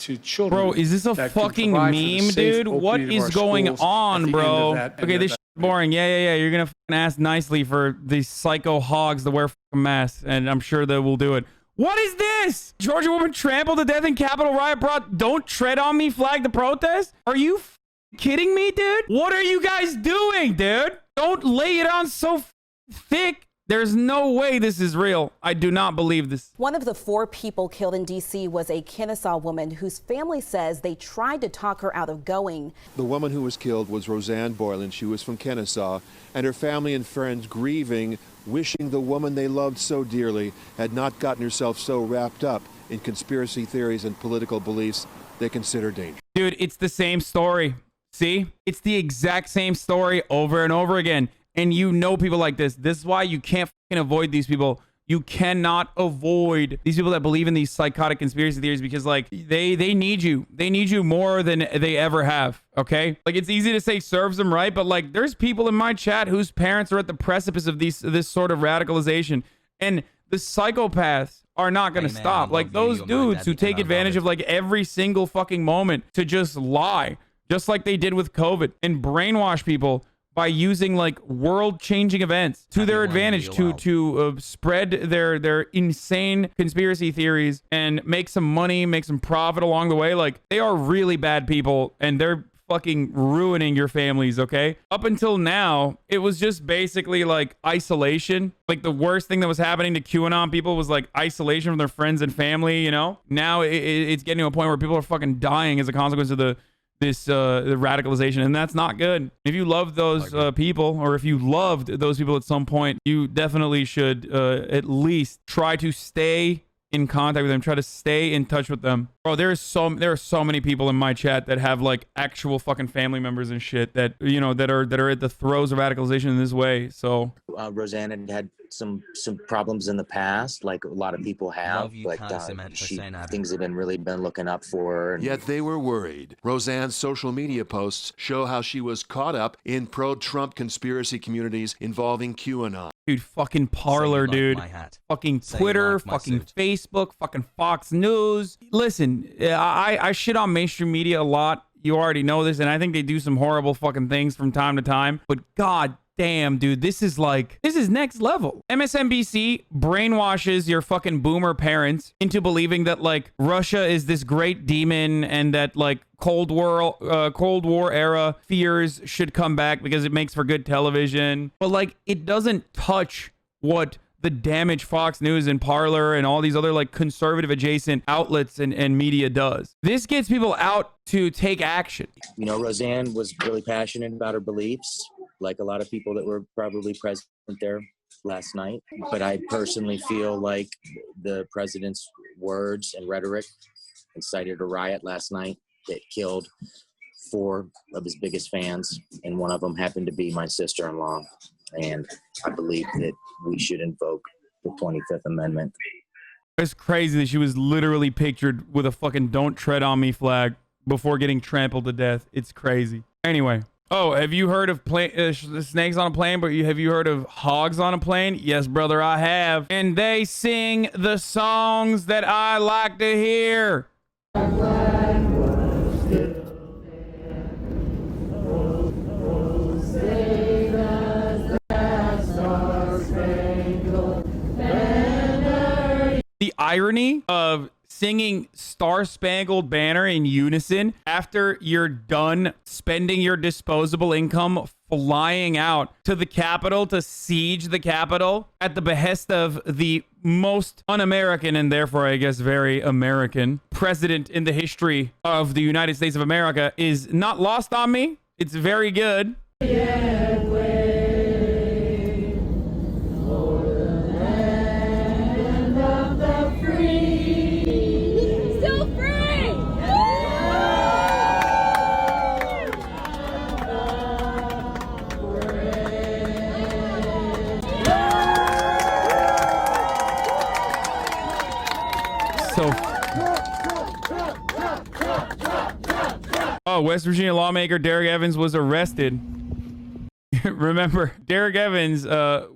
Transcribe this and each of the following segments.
to children. Bro, is this a that can fucking provide for the meme, safe dude? opening What of is our going schools at on, the end bro? of that- end Okay, of this that- shit's boring. Yeah. You're gonna fucking ask nicely for these psycho hogs to wear fucking masks, and I'm sure that we'll do it. What is this? Georgia woman trampled to death in Capitol riot brought "Don't Tread on Me" flag to protest? Are you kidding me, dude? What are you guys doing, dude? Don't lay it on so thick. There's no way this is real. I do not believe this. One of the 4 people killed in D.C. was a Kennesaw woman whose family says they tried to talk her out of going. The woman who was killed was Roseanne Boylan. She was from Kennesaw, and her family and friends grieving, wishing the woman they loved so dearly had not gotten herself so wrapped up in conspiracy theories and political beliefs they consider dangerous. Dude, it's the same story. See? It's the exact same story over and over again. And you know people like this. This is why you can't fucking avoid these people. You cannot avoid these people that believe in these psychotic conspiracy theories because, like, they need you. They need you more than they ever have, okay? Like, it's easy to say serves them right, but, like, there's people in my chat whose parents are at the precipice of this sort of radicalization. And the psychopaths are not going to stop. Like, those dudes who take advantage of, like, every single fucking moment to just lie, just like they did with COVID, and brainwash people by using like world-changing events to their advantage to spread their insane conspiracy theories and make some money, make some profit along the way. Like, they are really bad people, and they're fucking ruining your families, okay? Up until now, it was just basically like isolation. Like, the worst thing that was happening to QAnon people was like isolation from their friends and family, you know? Now it's getting to a point where people are fucking dying as a consequence of the radicalization, and that's not good. If you love those people, or if you loved those people at some point, you definitely should at least try to stay in contact with them, try to stay in touch with them. Bro, there are so many people in my chat that have like actual fucking family members and shit that, you know, that are at the throes of radicalization in this way. So Roseanne had some problems in the past, like a lot of people have, but things have been looking up for her. And yet they were worried. Roseanne's social media posts show how she was caught up in pro-Trump conspiracy communities involving QAnon. Dude, fucking Parler, dude. Fucking Twitter, fucking Facebook, fucking Fox News. Listen, I shit on mainstream media a lot. You already know this, and I think they do some horrible fucking things from time to time. But god damn, dude, this is next level. MSNBC brainwashes your fucking boomer parents into believing that like Russia is this great demon and that like Cold War era fears should come back because it makes for good television. But like, it doesn't touch what the damage Fox News and Parler and all these other like conservative adjacent outlets and media does. This gets people out to take action. You know, Roseanne was really passionate about her beliefs, like a lot of people that were probably present there last night. But I personally feel like the president's words and rhetoric incited a riot last night that killed 4 of his biggest fans, and one of them happened to be my sister-in-law. And I believe that we should invoke the 25th Amendment. It's crazy that she was literally pictured with a fucking "Don't Tread on Me" flag before getting trampled to death. It's crazy. Anyway. Oh, have you heard of snakes on a plane, but have you heard of hogs on a plane? Yes, brother, I have. And they sing the songs that I like to hear. The irony of singing Star Spangled Banner in unison after you're done spending your disposable income flying out to the Capitol to siege the Capitol at the behest of the most un-American and therefore I guess very American president in the history of the United States of America is not lost on me. It's very good. Oh, West Virginia lawmaker Derek Evans was arrested. Remember, Derek Evans,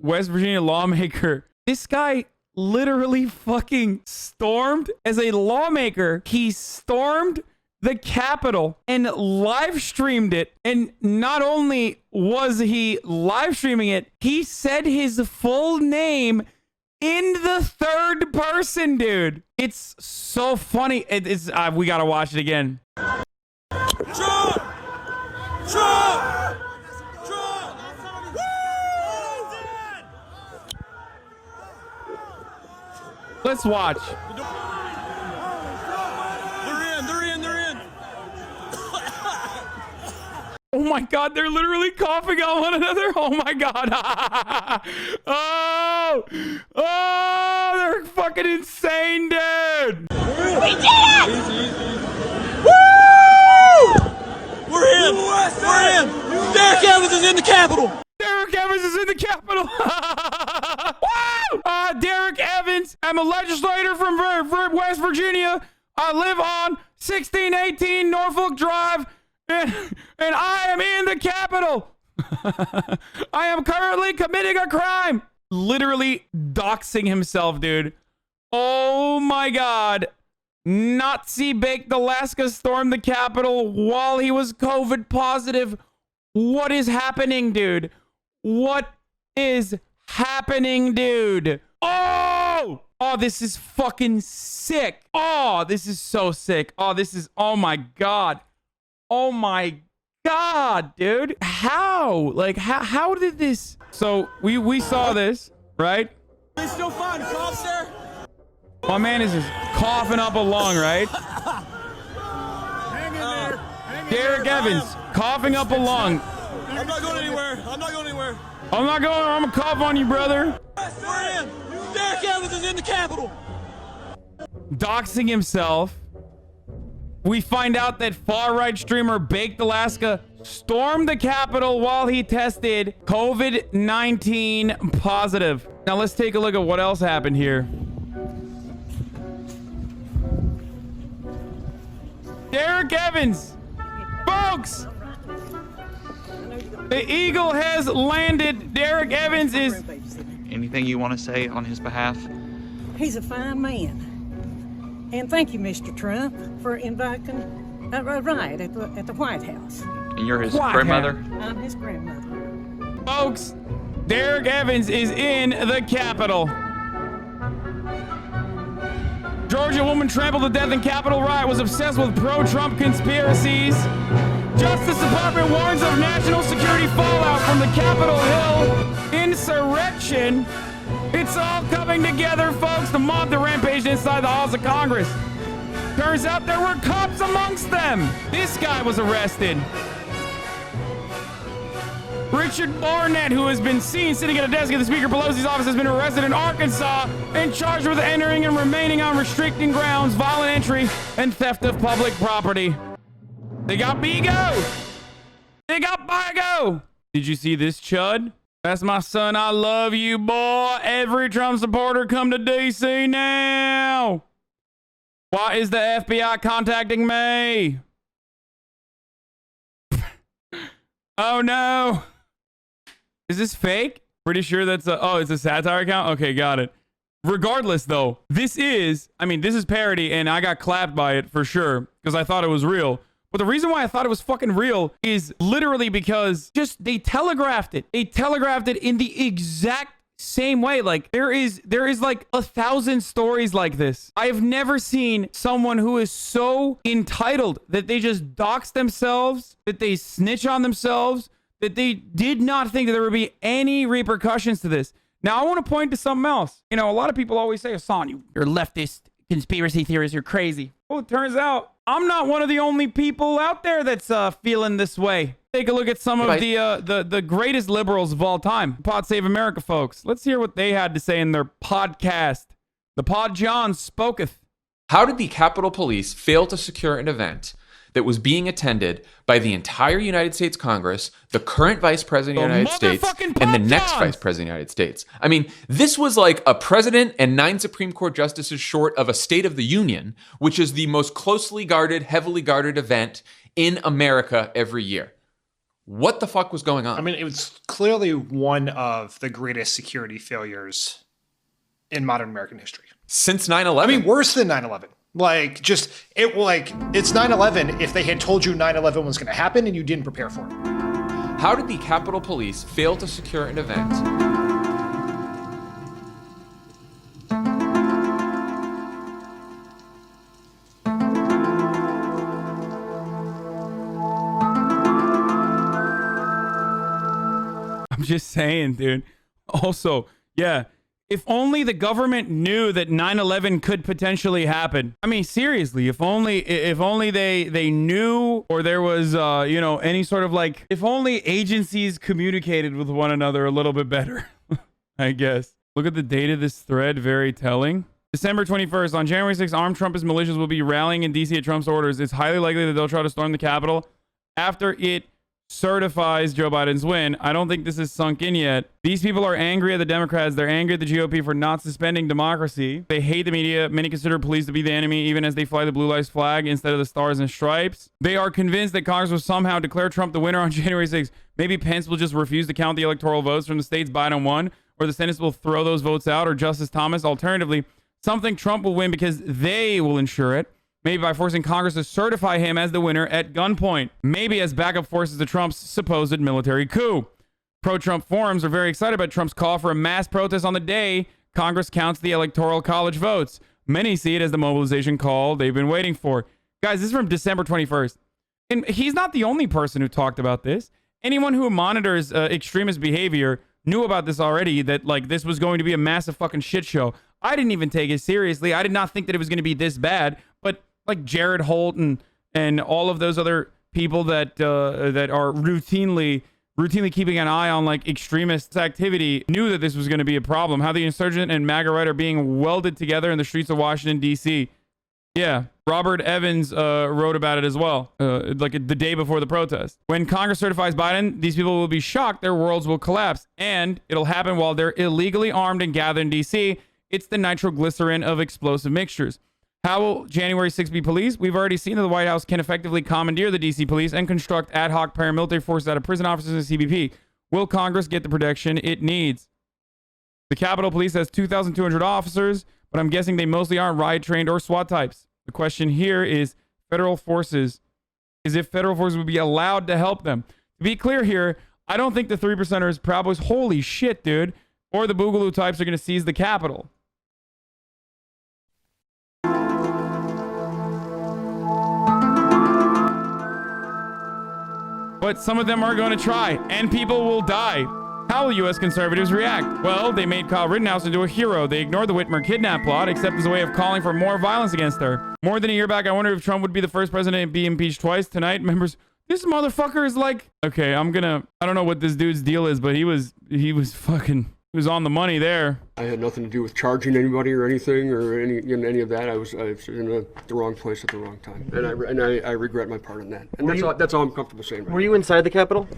West Virginia lawmaker. This guy literally fucking stormed as a lawmaker. He stormed the Capitol and live streamed it. And not only was he live streaming it, he said his full name in the third person, dude. It's so funny. It's we gotta watch it again. Trump! Trump! Trump! Woo! Let's watch. They're in. Oh my God, they're literally coughing on one another. Oh my God. Oh, they're fucking insane, dude. We did it! Woo! We're in! We're in! Derek Evans is in the Capitol! Derek Evans is in the Capitol. Woo! Derek Evans. I'm a legislator from West Virginia. I live on 1618 Norfolk Drive, and I am in the Capitol. I am currently committing a crime. Literally doxing himself, dude. Oh my God. Nazi baked Alaska stormed the Capitol while he was COVID positive. What is happening, dude? What is happening, dude? Oh! Oh, this is fucking sick. Oh, this is so sick. Oh, this is, oh my God. Oh my God, dude. How? Like, how did this? So we saw this, right? They still find cops there? My man is just coughing up a lung, right? Hang in there. Hang in Derek there. Evans coughing up a lung. I'm not going anywhere. I'm not going anywhere. I'm not going, I'm gonna cough on you, brother. We're in. Derek Evans is in the Capitol. Doxing himself. We find out that far-right streamer Baked Alaska stormed the Capitol while he tested COVID-19 positive. Now let's take a look at what else happened here. Derek Evans, folks, the Eagle has landed. Derek Evans is... Anything you want to say on his behalf? He's a fine man. And thank you, Mr. Trump, for inviting a riot at the White House. And you're his White grandmother? I'm his grandmother. Folks, Derek Evans is in the Capitol. Georgia woman trampled to death in Capitol riot, was obsessed with pro-Trump conspiracies. Justice Department warns of national security fallout from the Capitol Hill insurrection. It's all coming together, folks. The mob that rampaged inside the halls of Congress. Turns out there were cops amongst them. This guy was arrested. Richard Barnett, who has been seen sitting at a desk at the Speaker Pelosi's office, has been arrested in Arkansas and charged with entering and remaining on restricting grounds, violent entry, and theft of public property. They got Bigo. They got Bigo. Did you see this, Chud? That's my son. I love you, boy. Every Trump supporter come to D.C. now. Why is the FBI contacting me? Oh, no. Is this fake? Pretty sure that's a... Oh, it's a satire account? Okay, got it. Regardless, though, this is parody, and I got clapped by it for sure because I thought it was real. But the reason why I thought it was fucking real is literally because just they telegraphed it. They telegraphed it in the exact same way. Like there is like 1,000 stories like this. I have never seen someone who is so entitled that they just dox themselves, that they snitch on themselves, that they did not think that there would be any repercussions to this. Now, I want to point to something else. You know, a lot of people always say, Hasan, you're leftist conspiracy theorists, you're crazy. Well, it turns out I'm not one of the only people out there that's feeling this way. Take a look at some of the greatest liberals of all time, Pod Save America folks. Let's hear what they had to say in their podcast. The Pod John spoketh. How did the Capitol Police fail to secure an event that was being attended by the entire United States Congress, the current Vice President of the United States, and the next Vice President of the United States? I mean, this was like a president and 9 Supreme Court justices short of a State of the Union, which is the most closely guarded, heavily guarded event in America every year. What the fuck was going on? I mean, it was clearly one of the greatest security failures in modern American history. Since 9/11. I mean, worse than 9/11. Like, just, it's 9/11 if they had told you 9/11 was going to happen and you didn't prepare for it. How did the Capitol Police fail to secure an event? I'm just saying, dude. Also, yeah, if only the government knew that 9/11 could potentially happen. I mean, seriously, if only they knew, or there was any sort of like, if only agencies communicated with one another a little bit better. I guess. Look at the date of this thread, very telling. December 21st, on January 6th, armed Trumpist militias will be rallying in DC at Trump's orders. It's highly likely that they'll try to storm the Capitol after it certifies Joe Biden's win. I don't think this is sunk in yet. These people are angry at the Democrats. They're angry at the GOP for not suspending democracy. They hate the media. Many consider police to be the enemy, even as they fly the blue lives flag instead of the stars and stripes. They are convinced that Congress will somehow declare Trump the winner on January 6th. Maybe Pence will just refuse to count the electoral votes from the states Biden won, or the Senate will throw those votes out, or Justice Thomas. Alternatively, something Trump will win because they will ensure it. Maybe by forcing Congress to certify him as the winner at gunpoint. Maybe as backup forces to Trump's supposed military coup. Pro-Trump forums are very excited about Trump's call for a mass protest on the day Congress counts the Electoral College votes. Many see it as the mobilization call they've been waiting for. Guys, this is from December 21st. And he's not the only person who talked about this. Anyone who monitors extremist behavior knew about this already, that like this was going to be a massive fucking shit show. I didn't even take it seriously. I did not think that it was going to be this bad. But like Jared Holt and all of those other people that are routinely keeping an eye on like extremist activity knew that this was going to be a problem. How the insurgent and MAGA right are being welded together in the streets of Washington, D.C. Yeah, Robert Evans wrote about it as well, like the day before the protest. When Congress certifies Biden, these people will be shocked. Their worlds will collapse, and it'll happen while they're illegally armed and gathered in D.C. It's the nitroglycerin of explosive mixtures. How will January 6th be policed? We've already seen that the White House can effectively commandeer the D.C. police and construct ad hoc paramilitary forces out of prison officers and CBP. Will Congress get the protection it needs? The Capitol Police has 2,200 officers, but I'm guessing they mostly aren't riot trained or SWAT types. The question here is federal forces. Is if federal forces would be allowed to help them. To be clear here, I don't think the 3%ers, Proud Boys, holy shit, dude, or the Boogaloo types are going to seize the Capitol. But some of them are going to try, and people will die. How will U.S. conservatives react? Well, they made Kyle Rittenhouse into a hero. They ignored the Whitmer kidnap plot, except as a way of calling for more violence against her. More than a year back, I wondered if Trump would be the first president to be impeached twice. Tonight, members, this motherfucker is like, okay, I don't know what this dude's deal is, but he was on the money there. I had nothing to do with charging anybody or anything or any of that. I was in the wrong place at the wrong time, and I regret my part in that. And that's all I'm comfortable saying. Were you inside the Capitol?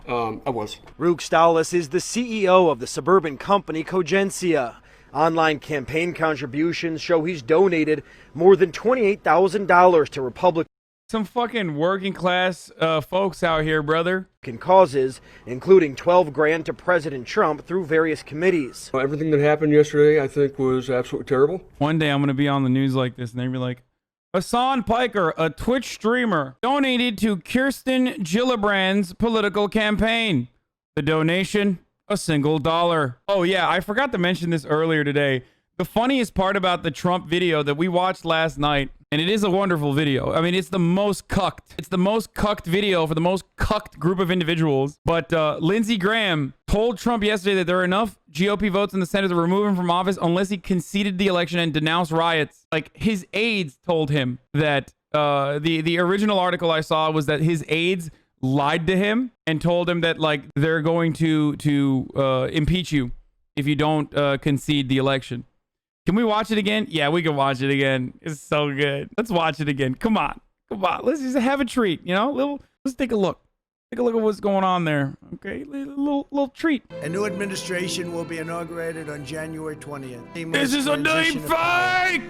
I was. Ruk Stalis is the CEO of the suburban company Cogencia. Online campaign contributions show he's donated more than $28,000 to Republican. Some fucking working class folks out here, brother. Causes, including $12,000 to President Trump through various committees. Everything that happened yesterday, I think, was absolutely terrible. One day I'm going to be on the news like this, and they'll be like, Hassan Piker, a Twitch streamer, donated to Kirsten Gillibrand's political campaign. The donation, $1. Oh yeah, I forgot to mention this earlier today. The funniest part about the Trump video that we watched last night, and it is a wonderful video. I mean, it's the most cucked. It's the most cucked video for the most cucked group of individuals. But Lindsey Graham told Trump yesterday that there are enough GOP votes in the Senate to remove him from office unless he conceded the election and denounced riots. Like, his aides told him that the original article I saw was that his aides lied to him and told him that, like, they're going to impeach you if you don't concede the election. Can we watch it again? Yeah, we can watch it again. It's so good. Let's watch it again. Come on. Let's just have a treat, you know? Let's take a look. Take a look at what's going on there. Okay, little treat. A new administration will be inaugurated on January 20th. This is a deep fake!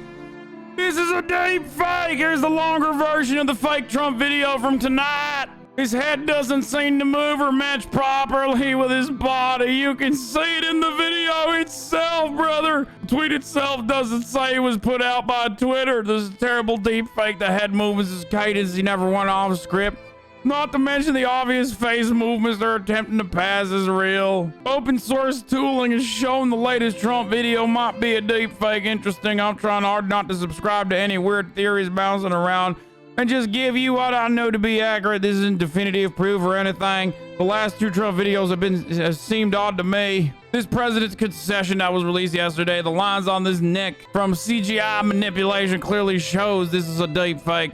This is a deep fake! Here's the longer version of the fake Trump video from tonight. His head doesn't seem to move or match properly with his body. You can see it in the video itself, brother. The tweet itself doesn't say it was put out by Twitter. This is a terrible deep fake. The head movements as cadence. He never went off script. Not to mention the obvious face movements they're attempting to pass as real. Open source tooling has shown the latest Trump video might be a deep fake. Interesting. I'm trying hard not to subscribe to any weird theories bouncing around and just give you what I know to be accurate. This isn't definitive proof or anything. The last 2 Trump videos have seemed odd to me. This president's concession that was released yesterday, the lines on this neck from CGI manipulation clearly shows this is a deep fake.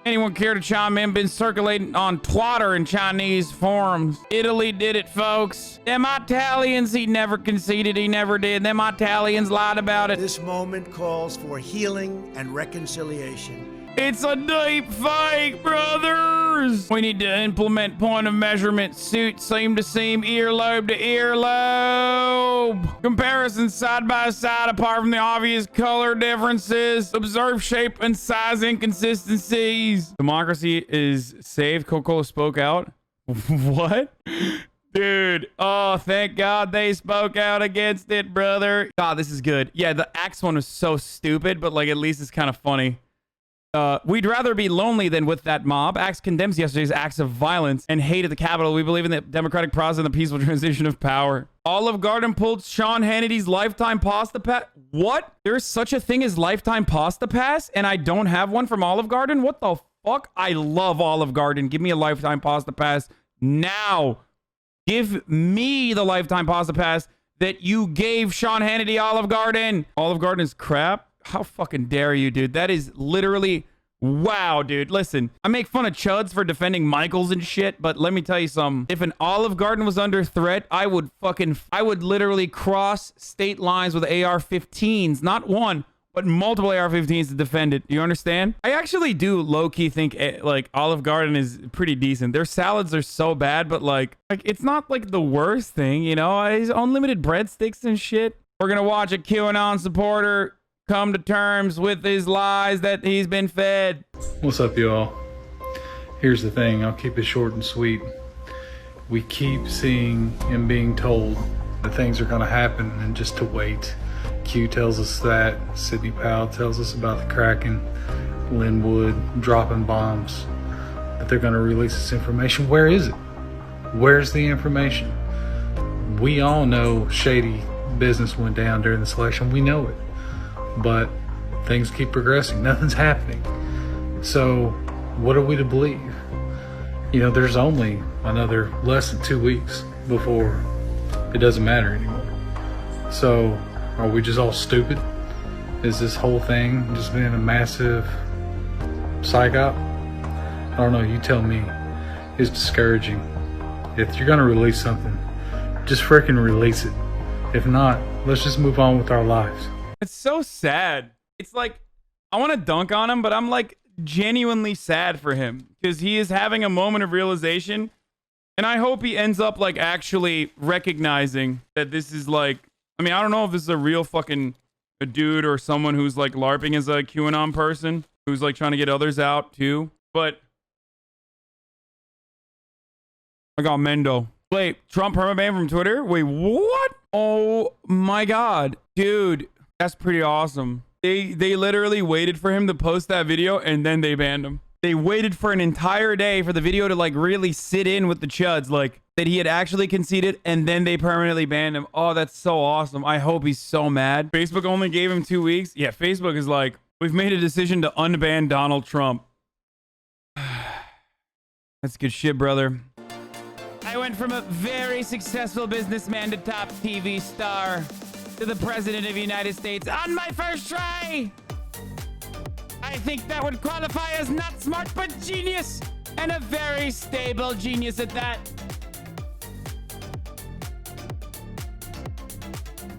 Anyone care to chime in? Been circulating on Twitter and Chinese forums. Italy did it, folks. Them Italians, he never conceded. He never did. Them Italians lied about it. This moment calls for healing and reconciliation. It's a deep fake, brothers. We need to implement point of measurement. Suit seam to seam, earlobe to earlobe. Comparison side by side apart from the obvious color differences. Observe shape and size inconsistencies. Democracy is saved. Coca-Cola spoke out. What? Dude, oh, thank God they spoke out against it, brother. God, this is good. Yeah, the Axe one was so stupid, but like at least it's kind of funny. We'd rather be lonely than with that mob. Axe condemns yesterday's acts of violence and hate at the Capitol. We believe in the democratic process and the peaceful transition of power. Olive Garden pulled Sean Hannity's lifetime pasta pass. What? There's such a thing as lifetime pasta pass, and I don't have one from Olive Garden? What the fuck? I love Olive Garden. Give me a lifetime pasta pass now. Give me the lifetime pasta pass that you gave Sean Hannity, Olive Garden. Olive Garden is crap. How fucking dare you, dude? That is literally... Wow, dude. Listen, I make fun of chuds for defending Michaels and shit, but let me tell you something. If an Olive Garden was under threat, I would literally cross state lines with AR-15s. Not one, but multiple AR-15s to defend it. Do you understand? I actually do low-key think, like, Olive Garden is pretty decent. Their salads are so bad, but, like it's not, like, the worst thing, you know? It's unlimited breadsticks and shit. We're gonna watch a QAnon supporter come to terms with his lies that he's been fed. What's up, y'all? Here's the thing, I'll keep it short and sweet. We keep seeing and being told that things are gonna happen and just to wait. Q tells us that, Sidney Powell tells us about the Kraken, Linwood dropping bombs, that they're gonna release this information. Where is it? Where's the information? We all know shady business went down during this election, we know it. But things keep progressing. Nothing's happening. So what are we to believe? You know, there's only another less than 2 weeks before it doesn't matter anymore. So are we just all stupid? Is this whole thing just being a massive psyop? I don't know, you tell me. It's discouraging. If you're gonna release something, just freaking release it. If not, let's just move on with our lives. It's so sad. It's like, I want to dunk on him, but I'm like genuinely sad for him because he is having a moment of realization. And I hope he ends up like actually recognizing that this is like, I mean, I don't know if this is a real fucking a dude or someone who's like LARPing as a QAnon person who's like trying to get others out too. But I got Mendo. Wait, Trump permaban from Twitter? Wait, what? Oh my God, dude. That's pretty awesome. They literally waited for him to post that video and then they banned him. They waited for an entire day for the video to like really sit in with the chuds, like that he had actually conceded, and then they permanently banned him. Oh, that's so awesome. I hope he's so mad. Facebook only gave him 2 weeks. Yeah, Facebook is like, we've made a decision to unban Donald Trump. That's good shit, brother. I went from a very successful businessman to top TV star to the president of the United States on my first try. I think that would qualify as not smart, but genius, and a very stable genius at that.